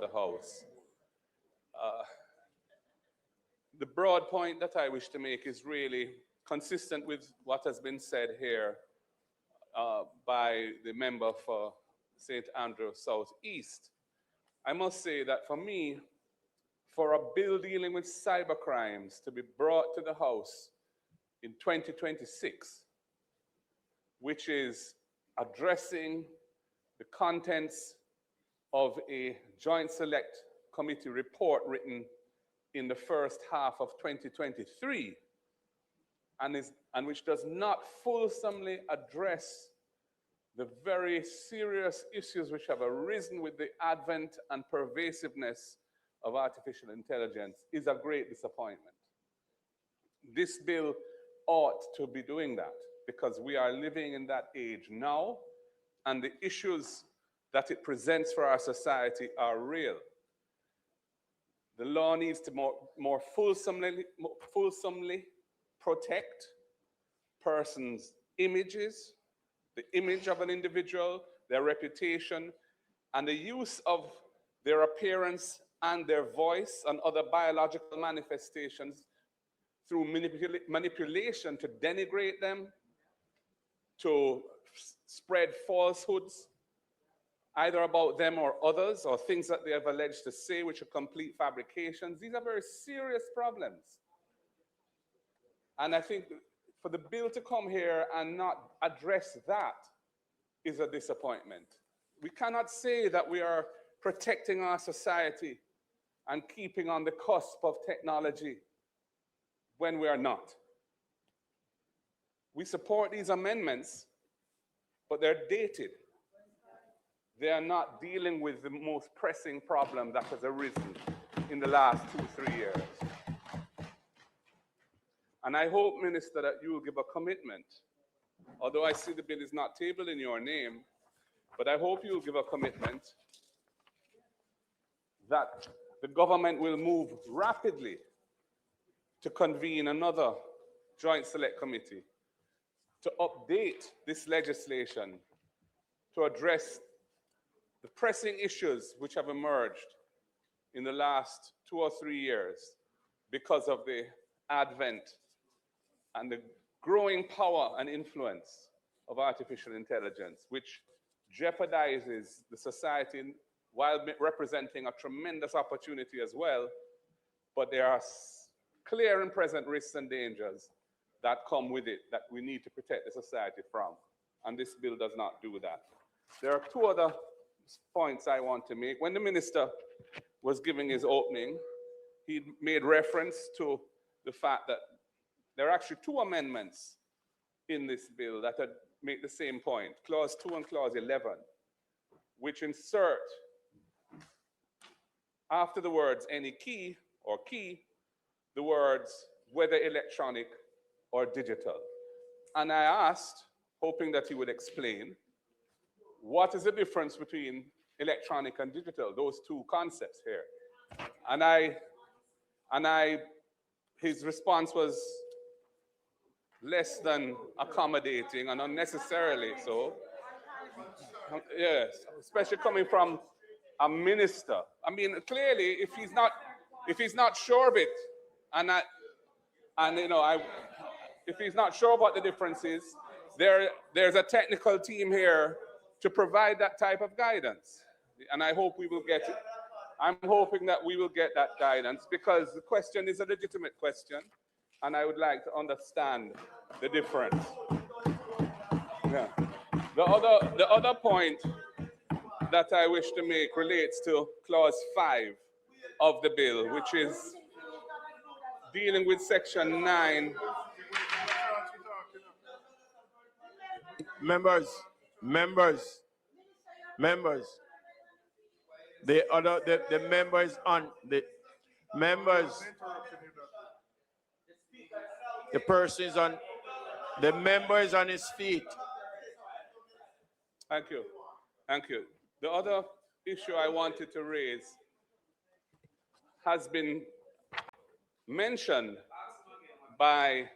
the House. The broad point that I wish to make is really consistent with what has been said here by the member for St. Andrew South East. I must say that for me, for a bill dealing with cyber crimes to be brought to the House in 2026, which is addressing the contents of a joint select committee report written in the first half of 2023, and which does not fulsomely address the very serious issues which have arisen with the advent and pervasiveness of artificial intelligence, is a great disappointment. This bill ought to be doing that because we are living in that age now, and the issues that it presents for our society are real. The law needs to more fulsomely protect persons' images, the image of an individual, their reputation, and the use of their appearance and their voice and other biological manifestations through manipulation to denigrate them, to spread falsehoods, either about them or others, or things that they have alleged to say which are complete fabrications. These are very serious problems. And I think for the bill to come here and not address that is a disappointment. We cannot say that we are protecting our society and keeping on the cusp of technology when we are not. We support these amendments, but they're dated. They are not dealing with the most pressing problem that has arisen in the last 2-3 years. And I hope, Minister, that you will give a commitment, although I see the bill is not tabled in your name, but I hope you will give a commitment that the government will move rapidly to convene another joint select committee to update this legislation to address the pressing issues which have emerged in the last 2 or 3 years because of the advent and the growing power and influence of artificial intelligence, which jeopardizes the society while representing a tremendous opportunity as well. But there are clear and present risks and dangers that come with it that we need to protect the society from. And this bill does not do that. There are 2 other points I want to make. When the minister was giving his opening, he made reference to the fact that there are actually 2 amendments in this bill that make the same point, Clause 2 and Clause 11, which insert after the words any key or key, the words whether electronic or digital. And I asked, hoping that he would explain, what is the difference between electronic and digital, those 2 concepts here? And his response was less than accommodating and unnecessarily so. Yes, especially coming from a minister. I mean, clearly, if he's not sure of it, if he's not sure what the difference is, there's a technical team here to provide that type of guidance. And I hope we will get it. I'm hoping that we will get that guidance because the question is a legitimate question and I would like to understand the difference. Yeah. The other point that I wish to make relates to Clause 5 of the bill, which is dealing with Section 9. Members. The members on the members. The person is on. The member is on his feet. Thank you. The other issue I wanted to raise has been mentioned by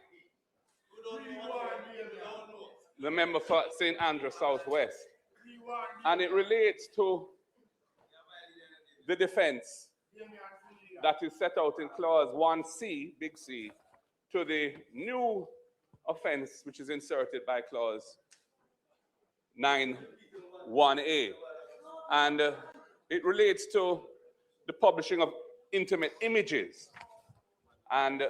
the member for St. Andrew Southwest, and it relates to the defense that is set out in clause 1C, big C, to the new offense which is inserted by clause 9(1)(a). And it relates to the publishing of intimate images. And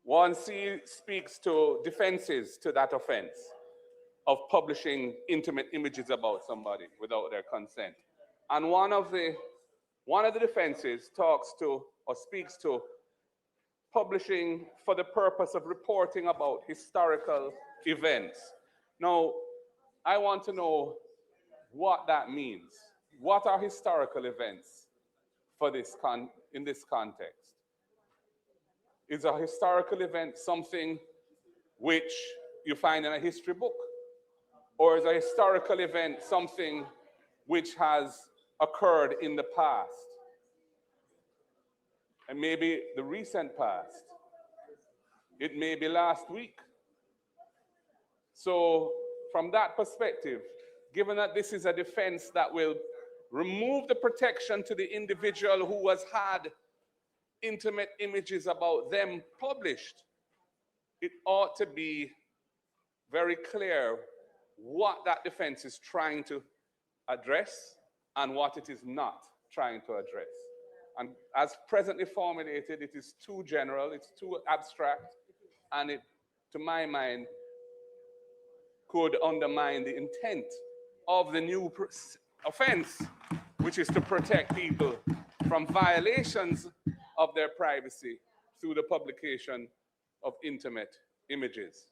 1C speaks to defenses to that offense of publishing intimate images about somebody without their consent. And one of the defenses talks to or speaks to publishing for the purpose of reporting about historical events. Now, I want to know what that means. What are historical events for this in this context? Is a historical event something which you find in a history book? Or is a historical event something which has occurred in the past? And maybe the recent past. It may be last week. So from that perspective, given that this is a defense that will remove the protection to the individual who has had intimate images about them published, it ought to be very clear what that defense is trying to address and what it is not trying to address. And as presently formulated, it is too general, it's too abstract, and it, to my mind, could undermine the intent of the new offense, which is to protect people from violations of their privacy through the publication of intimate images.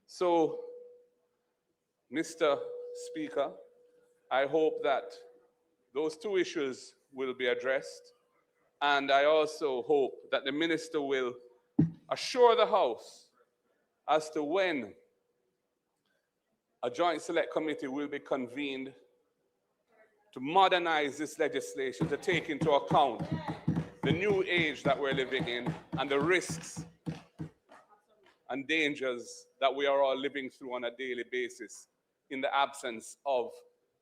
So, Mr. Speaker, I hope that those two issues will be addressed, and I also hope that the minister will assure the House as to when a joint select committee will be convened to modernize this legislation, to take into account the new age that we're living in and the risks and dangers that we are all living through on a daily basis in the absence of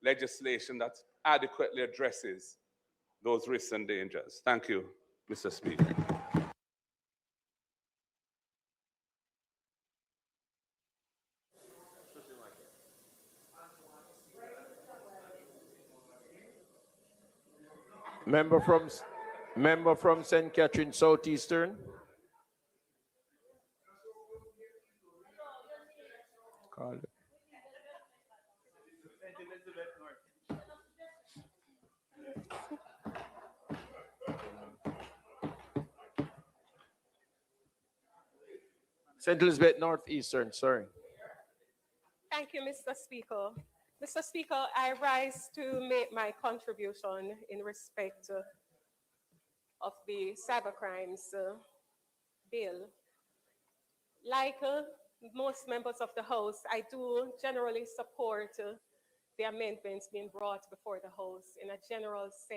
legislation that adequately addresses those risks and dangers. Thank you, Mr. Speaker. Member from St. Catherine Southeastern. Call it. St. Elizabeth Northeastern, sorry. Thank you, Mr. Speaker. Mr. Speaker, I rise to make my contribution in respect of the cybercrimes bill. Like most members of the House, I do generally support the amendments being brought before the House in a general sense.